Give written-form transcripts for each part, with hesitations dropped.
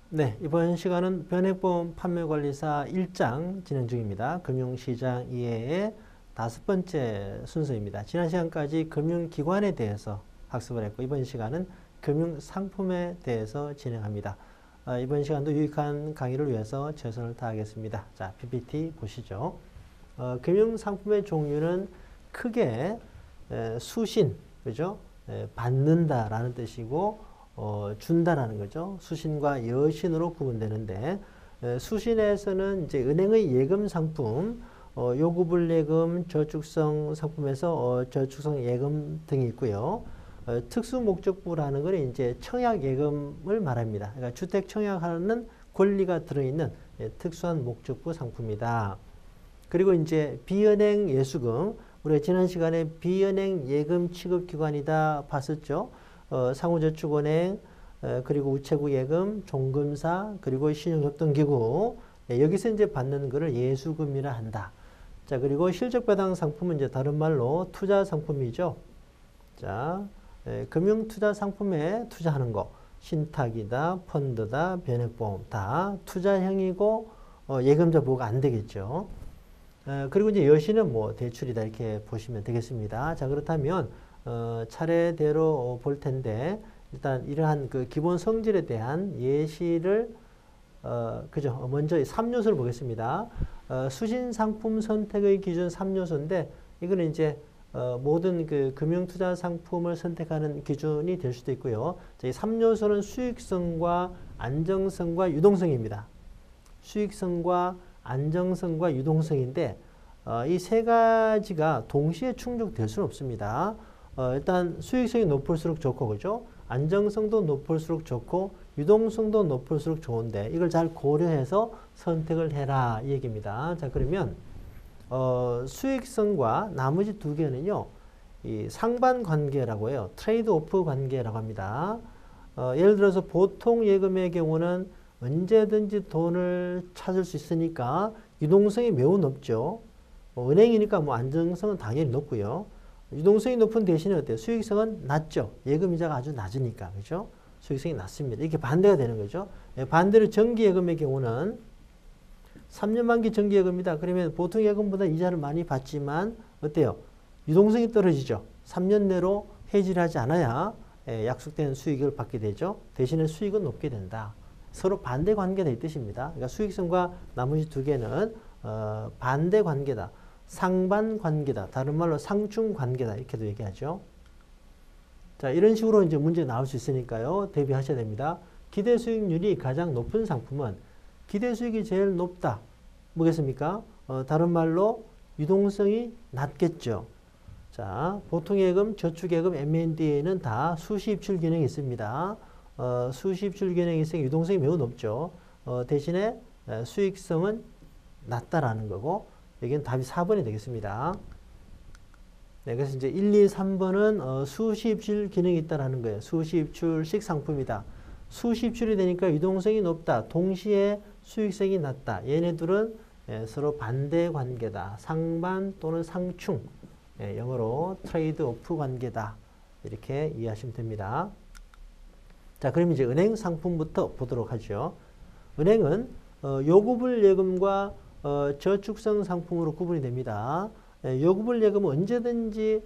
네, 이번 시간은 변액보험 판매관리사 1장 진행 중입니다. 금융시장 이해의 5번째 순서입니다. 지난 시간까지 금융기관에 대해서 학습을 했고 이번 시간은 금융상품에 대해서 진행합니다. 이번 시간도 유익한 강의를 위해서 최선을 다하겠습니다. 자, PPT 보시죠. 금융상품의 종류는 크게 수신, 그죠? 받는다라는 뜻이고 준다라는 거죠. 수신과 여신으로 구분되는데 수신에서는 이제 은행의 예금 상품, 요구불예금, 저축성 상품에서 저축성 예금 등이 있고요. 특수 목적부라는 건 이제 청약 예금을 말합니다. 그러니까 주택 청약하는 권리가 들어있는 특수한 목적부 상품이다. 그리고 이제 비은행 예수금, 우리가 지난 시간에 비은행 예금 취급기관이다 봤었죠. 상호저축은행, 그리고 우체국 예금, 종금사, 그리고 신용협동기구, 여기서 이제 받는 거를 예수금이라 한다. 자, 그리고 실적배당 상품은 이제 다른 말로 투자 상품이죠. 자, 금융투자 상품에 투자하는 거, 신탁이다, 펀드다, 변액보험 다 투자형이고 예금자 보호가 안 되겠죠. 그리고 이제 여신은 뭐 대출이다 이렇게 보시면 되겠습니다. 자, 그렇다면 차례대로 볼 텐데 일단 이러한 그 기본 성질에 대한 예시를 그죠? 먼저 3요소를 보겠습니다. 수신 상품 선택의 기준 3요소인데 이거는 이제 모든 그 금융투자 상품을 선택하는 기준이 될 수도 있고요. 이 3요소는 수익성과 안정성과 유동성입니다. 수익성과 안정성과 유동성인데 이 세 가지가 동시에 충족될 수는 없습니다. 일단 수익성이 높을수록 좋고, 그죠? 안정성도 높을수록 좋고, 유동성도 높을수록 좋은데, 이걸 잘 고려해서 선택을 해라, 이 얘기입니다. 자, 그러면, 수익성과 나머지 두 개는요, 이 상반 관계라고 해요. 트레이드 오프 관계라고 합니다. 예를 들어서 보통 예금의 경우는 언제든지 돈을 찾을 수 있으니까 유동성이 매우 높죠. 은행이니까 뭐 안정성은 당연히 높고요. 유동성이 높은 대신에 어때요? 수익성은 낮죠. 예금이자가 아주 낮으니까. 그죠? 수익성이 낮습니다. 이렇게 반대가 되는 거죠. 반대로 정기예금의 경우는 3년 만기 정기예금이다. 그러면 보통 예금보다 이자를 많이 받지만 어때요? 유동성이 떨어지죠. 3년 내로 해지를 하지 않아야 약속된 수익을 받게 되죠. 대신에 수익은 높게 된다. 서로 반대 관계다 이 뜻입니다. 그러니까 수익성과 나머지 두 개는 반대 관계다. 상반 관계다. 다른 말로 상충 관계다. 이렇게도 얘기하죠. 자, 이런 식으로 이제 문제 나올 수 있으니까요. 대비하셔야 됩니다. 기대 수익률이 가장 높은 상품은 기대 수익이 제일 높다. 뭐겠습니까? 다른 말로 유동성이 낮겠죠. 자, 보통예금, 저축예금, M&A는 다 수시입출 기능이 있습니다. 수시입출 기능이 있으니 유동성이 매우 높죠. 대신에 수익성은 낮다라는 거고, 여기는 답이 4번이 되겠습니다. 네, 그래서 이제 1, 2, 3번은 수시입출 기능이 있다라는 거예요. 수시입출식 상품이다. 수시입출이 되니까 유동성이 높다. 동시에 수익성이 낮다. 얘네들은 서로 반대 관계다. 상반 또는 상충. 영어로 트레이드 오프 관계다. 이렇게 이해하시면 됩니다. 자, 그럼 이제 은행 상품부터 보도록 하죠. 은행은 요구불 예금과 저축성 상품으로 구분이 됩니다. 요구불 예금은 언제든지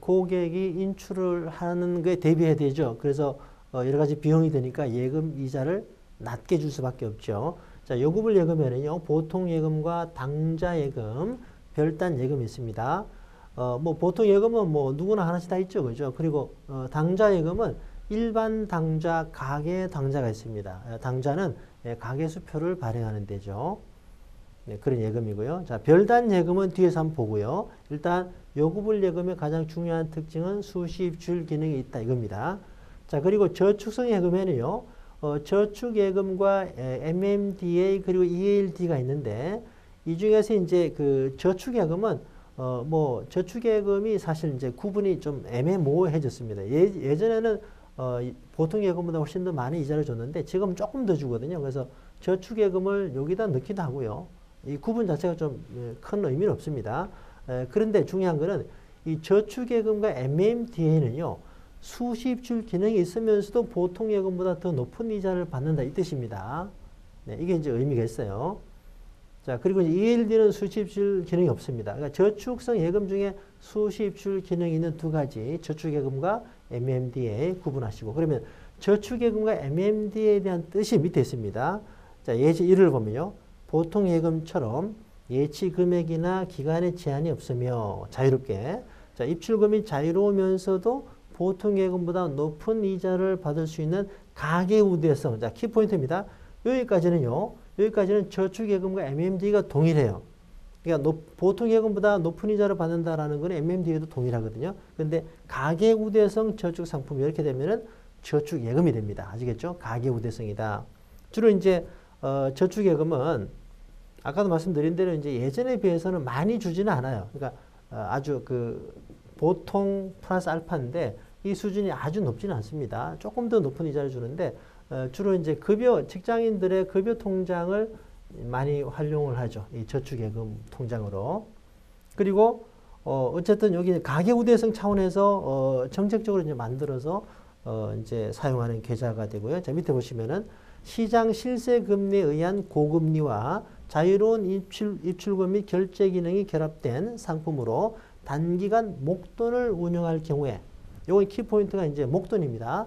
고객이 인출을 하는 거에 대비해야 되죠. 그래서 여러 가지 비용이 드니까 예금 이자를 낮게 줄 수밖에 없죠. 자, 요구불 예금에는요, 보통 예금과 당좌 예금, 별단 예금이 있습니다. 뭐 보통 예금은 뭐 누구나 하나씩 다 있죠, 그죠? 그리고 당좌 예금은 일반 당좌, 가계 당좌가 있습니다. 당좌는 가계수표를 발행하는 데죠. 네, 그런 예금이고요. 자, 별단 예금은 뒤에서 한번 보고요. 일단 요구불 예금의 가장 중요한 특징은 수시입출 기능이 있다 이겁니다. 자, 그리고 저축성 예금에는요. 저축예금과 MMDA 그리고 EALD가 있는데 이 중에서 이제 그 저축예금은 뭐 저축예금이 사실 이제 구분이 좀 애매모호해졌습니다. 예전에는 보통 예금보다 훨씬 더 많은 이자를 줬는데 지금 조금 더 주거든요. 그래서 저축예금을 여기다 넣기도 하고요. 이 구분 자체가 좀 큰 의미는 없습니다. 그런데 중요한 거는 이 저축예금과 MMDA는요. 수시입출 기능이 있으면서도 보통 예금보다 더 높은 이자를 받는다 이 뜻입니다. 네, 이게 이제 의미가 있어요. 자, 그리고 ELD는 수시입출 기능이 없습니다. 그러니까 저축성 예금 중에 수시입출 기능이 있는 두 가지, 저축예금과 MMDA 구분하시고, 그러면 저축예금과 MMDA에 대한 뜻이 밑에 있습니다. 자, 예시 1을 보면요. 보통 예금처럼 예치 금액이나 기간에 제한이 없으며 자유롭게, 자, 입출금이 자유로우면서도 보통 예금보다 높은 이자를 받을 수 있는 가계 우대성. 자, 키포인트입니다. 여기까지는 저축예금과 MMD가 동일해요. 그러니까 보통 예금보다 높은 이자를 받는다라는 건 MMD에도 동일하거든요. 근데 가계 우대성 저축 상품 이렇게 되면은 저축예금이 됩니다. 아시겠죠? 가계 우대성이다. 주로 이제 저축예금은 아까도 말씀드린 대로 이제 예전에 비해서는 많이 주지는 않아요. 그러니까 아주 그 보통 플러스 알파인데 이 수준이 아주 높지는 않습니다. 조금 더 높은 이자를 주는데 주로 이제 직장인들의 급여 통장을 많이 활용을 하죠. 이 저축예금 통장으로. 그리고 어쨌든 여기 가계 우대성 차원에서 정책적으로 이제 만들어서 이제 사용하는 계좌가 되고요. 자, 밑에 보시면은 시장 실세 금리에 의한 고금리와 자유로운 입출금 및 결제 기능이 결합된 상품으로 단기간 목돈을 운용할 경우에, 요건 키포인트가 이제 목돈입니다.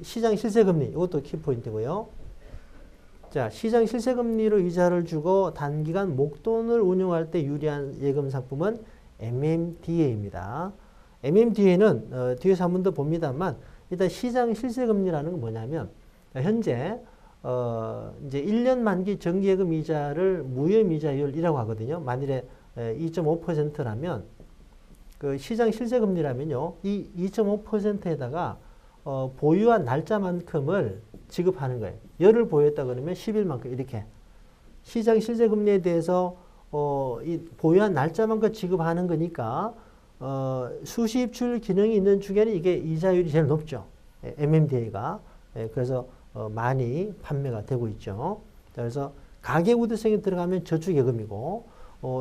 시장 실세금리, 이것도 키포인트고요. 자, 시장 실세금리로 이자를 주고 단기간 목돈을 운용할 때 유리한 예금 상품은 MMDA입니다. MMDA는 뒤에서 한 번 더 봅니다만, 일단 시장 실세금리라는 건 뭐냐면, 현재 이제 1년 만기 정기예금 이자를 무혐이자율이라고 하거든요. 만일에 2.5%라면 그 시장 실세금리라면요, 이 2.5%에다가 보유한 날짜만큼을 지급하는 거예요. 열을 보유했다 그러면 10일만큼 이렇게 시장 실세금리에 대해서 이 보유한 날짜만큼 지급하는 거니까 수시입출 기능이 있는 중에는 이게 이자율이 제일 높죠. MMDA가. 그래서 많이 판매가 되고 있죠. 그래서 가계 우대성이 들어가면 저축예금이고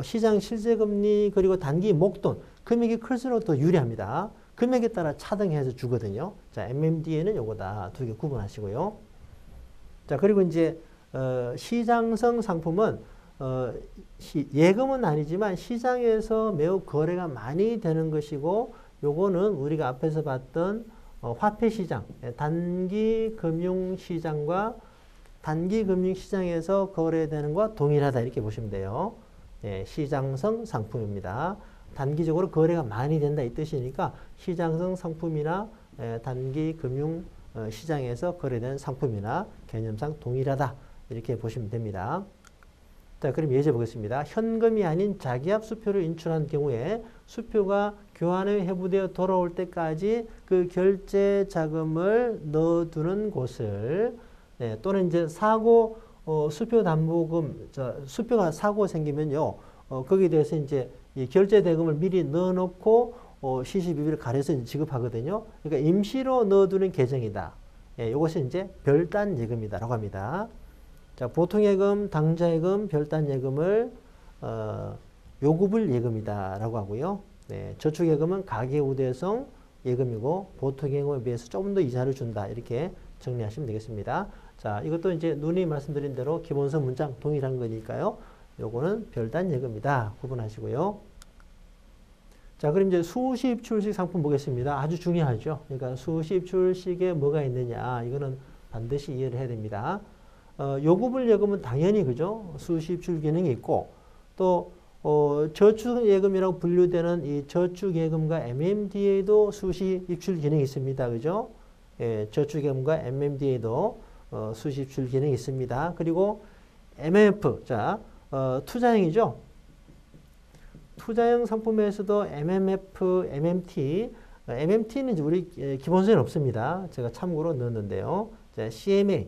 시장 실세금리 그리고 단기 목돈 금액이 클수록 더 유리합니다. 금액에 따라 차등해서 주거든요. 자, MMDA는 요거다. 두 개 구분하시고요. 자, 그리고 이제 시장성 상품은 예금은 아니지만 시장에서 매우 거래가 많이 되는 것이고, 요거는 우리가 앞에서 봤던 화폐시장, 단기 금융시장과 단기 금융시장에서 거래되는 것과 동일하다 이렇게 보시면 돼요. 예, 시장성 상품입니다. 단기적으로 거래가 많이 된다 이 뜻이니까 시장성 상품이나 단기 금융 시장에서 거래되는 상품이나 개념상 동일하다 이렇게 보시면 됩니다. 자, 그럼 예제 보겠습니다. 현금이 아닌 자기압 수표를 인출한 경우에 수표가 교환에 회부되어 돌아올 때까지 그 결제 자금을 넣어두는 곳을, 또는 이제 사고 수표 담보금, 수표가 사고 생기면요, 거기에 대해서 이제 이 결제 대금을 미리 넣어놓고 시시비비를 가려서 지급하거든요. 그러니까 임시로 넣어두는 계정이다. 이것이 이제 별단 예금이다라고 합니다. 자, 보통 예금, 당좌 예금, 별단 예금을 요구불 예금이다라고 하고요. 네, 저축 예금은 가계 우대성 예금이고 보통 예금에 비해서 조금 더 이자를 준다 이렇게 정리하시면 되겠습니다. 자, 이것도 이제 누누이 말씀드린 대로 기본서 문장 동일한 거니까요. 요거는 별단 예금이다 구분하시고요. 자, 그럼 이제 수시입출식 상품 보겠습니다. 아주 중요하죠. 그러니까 수시입출식에 뭐가 있느냐, 이거는 반드시 이해를 해야 됩니다. 요구불 예금은 당연히 그죠. 수시입출 기능이 있고, 또 저축예금이라고 분류되는 이 저축예금과 MMDA도 수시입출 기능이 있습니다. 그죠? 예, 저축예금과 MMDA도 수시입출 기능이 있습니다. 그리고 MMF, 자, 투자형이죠. 투자형 상품에서도 MMF, MMT, MMT는 이제 우리 기본서에는 없습니다. 제가 참고로 넣었는데요. 자, CMA,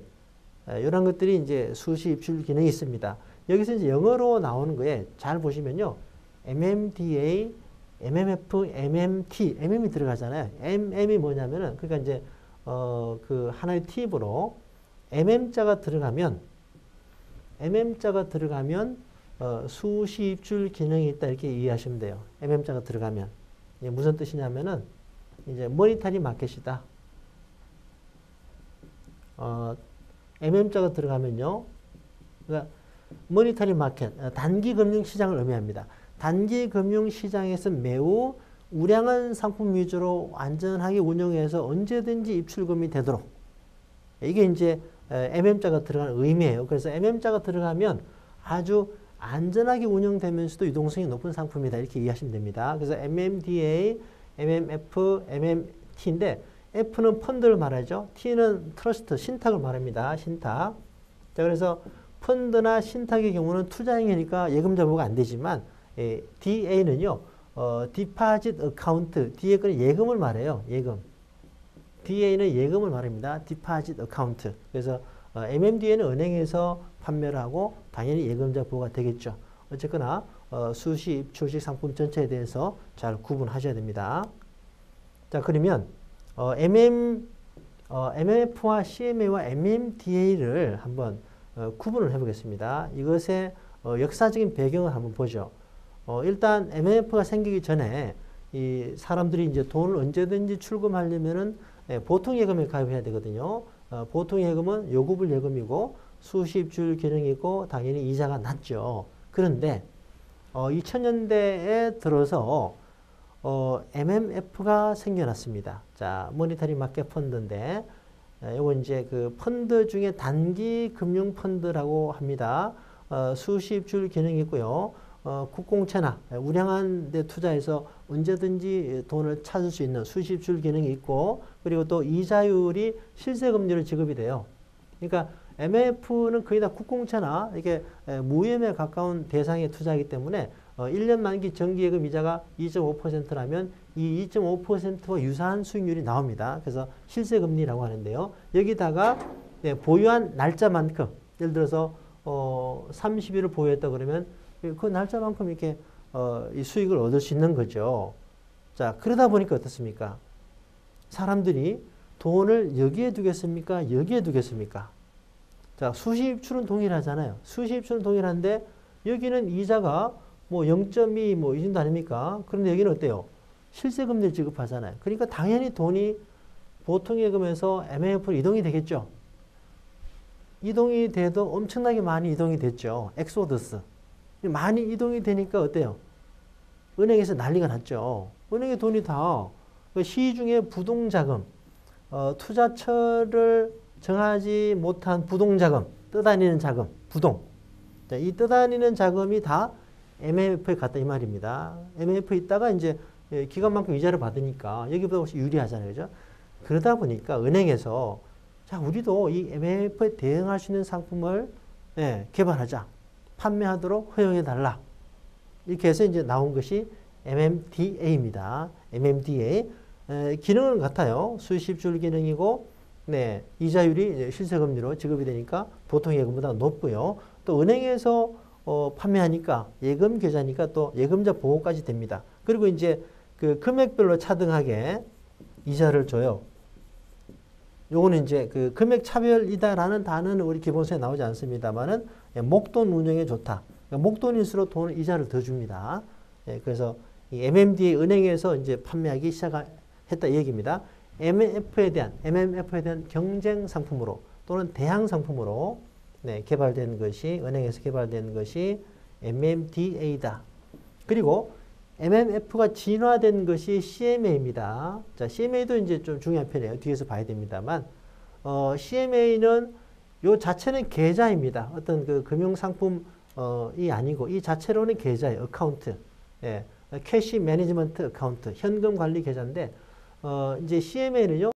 이런 것들이 이제 수시 입출 기능이 있습니다. 여기서 이제 영어로 나오는 거에 잘 보시면요. MMDA, MMF, MMT, Mm이 들어가잖아요. Mm이 뭐냐면은, 그러니까 이제, 그 하나의 팁으로 MM자가 들어가면, 수시 입출 기능이 있다 이렇게 이해하시면 돼요. MM자가 들어가면. 이게 무슨 뜻이냐면은, 이제 모니터리 마켓이다. MM자가 들어가면요. 그러니까 모니터리 마켓, 단기 금융 시장을 의미합니다. 단기 금융 시장에서 매우 우량한 상품 위주로 안전하게 운영해서 언제든지 입출금이 되도록. 이게 이제 MM자가 들어가는 의미예요. 그래서 MM자가 들어가면 아주 안전하게 운영되면서도 유동성이 높은 상품이다. 이렇게 이해하시면 됩니다. 그래서 MMDA, MMF, MMT인데 F는 펀드를 말하죠. T는 트러스트, 신탁을 말합니다. 신탁. 자, 그래서 펀드나 신탁의 경우는 투자행위니까 예금자 보호가 안 되지만 DA는요. 디파짓 어카운트, 뒤에 거는 예금을 말해요. 예금. DA는 예금을 말합니다. 디파짓 어카운트. 그래서 MMDA는 은행에서 판매를 하고 당연히 예금자 보호가 되겠죠. 어쨌거나 수식, 주식 상품 전체에 대해서 잘 구분하셔야 됩니다. 자, 그러면 MMF와 CMA와 MMDA를 한번 구분을 해보겠습니다. 이것의 역사적인 배경을 한번 보죠. 일단 MMF가 생기기 전에 이 사람들이 이제 돈을 언제든지 출금하려면은 보통 예금에 가입해야 되거든요. 보통 예금은 요구불 예금이고 수시입출 기능이 있고 당연히 이자가 낮죠. 그런데 2000년대에 들어서 MMF가 생겨났습니다. 자, 모니터리 마켓 펀드인데 요거 이제 그 펀드 중에 단기 금융 펀드라고 합니다. 수시입출 기능이 있고요. 국공채나 우량한 데 투자해서 언제든지 돈을 찾을 수 있는 수시입출 기능이 있고 그리고 또 이자율이 실세금리로 지급이 돼요. 그러니까 MMF는 거의 다 국공채나 이게 무위험에 가까운 대상의 투자이기 때문에 1년 만기 정기예금 이자가 2.5%라면 이 2.5%와 유사한 수익률이 나옵니다. 그래서 실세금리라고 하는데요. 여기다가 보유한 날짜만큼 예를 들어서 30일을 보유했다 그러면 그 날짜만큼 이렇게 이 수익을 얻을 수 있는 거죠. 자, 그러다 보니까 어떻습니까? 사람들이 돈을 여기에 두겠습니까? 여기에 두겠습니까? 자, 수시입출은 동일하잖아요. 수시입출은 동일한데 여기는 이자가 뭐 0.2 뭐 이 정도 아닙니까? 그런데 여기는 어때요? 실세금리를 지급하잖아요. 그러니까 당연히 돈이 보통 예금에서 MMF로 이동이 되겠죠. 이동이 돼도 엄청나게 많이 이동이 됐죠. 엑소더스. 많이 이동이 되니까 어때요? 은행에서 난리가 났죠. 은행에 돈이 다 시중에 부동자금, 투자처를 정하지 못한 부동자금, 떠다니는 자금, 부동. 자, 이 떠다니는 자금이 다 MMF에 갔다 이 말입니다. MMF에 있다가 이제 기간만큼 이자를 받으니까 여기보다 훨씬 유리하잖아요. 그죠? 그러다 보니까 은행에서 자, 우리도 이 MMF에 대응할 수 있는 상품을 개발하자. 판매하도록 허용해달라. 이렇게 해서 이제 나온 것이 MMDA입니다. MMDA. 기능은 같아요. 수시입출 기능이고, 이자율이 실세금리로 지급이 되니까 보통 예금보다 높고요. 또 은행에서 판매하니까 예금 계좌니까 또 예금자 보호까지 됩니다. 그리고 이제 그 금액별로 차등하게 이자를 줘요. 요거는 이제 그 금액 차별이다라는 단어는 우리 기본서에 나오지 않습니다만은 목돈 운영에 좋다. 그러니까 목돈일수록 돈 이자를 더 줍니다. 그래서 이 MMDA 은행에서 이제 판매하기 시작했다 이 얘기입니다. MMF에 대한 경쟁 상품으로 또는 대항 상품으로 개발된 것이 은행에서 개발된 것이 MMDA다. 그리고 MMF가 진화된 것이 CMA입니다. 자, CMA도 이제 좀 중요한 편이에요. 뒤에서 봐야 됩니다만, CMA는 요 자체는 계좌입니다. 어떤 그 금융상품이 아니고, 이 자체로는 계좌예요. 어카운트. 캐시 매니지먼트 어카운트. 현금 관리 계좌인데, 이제 CMA는요,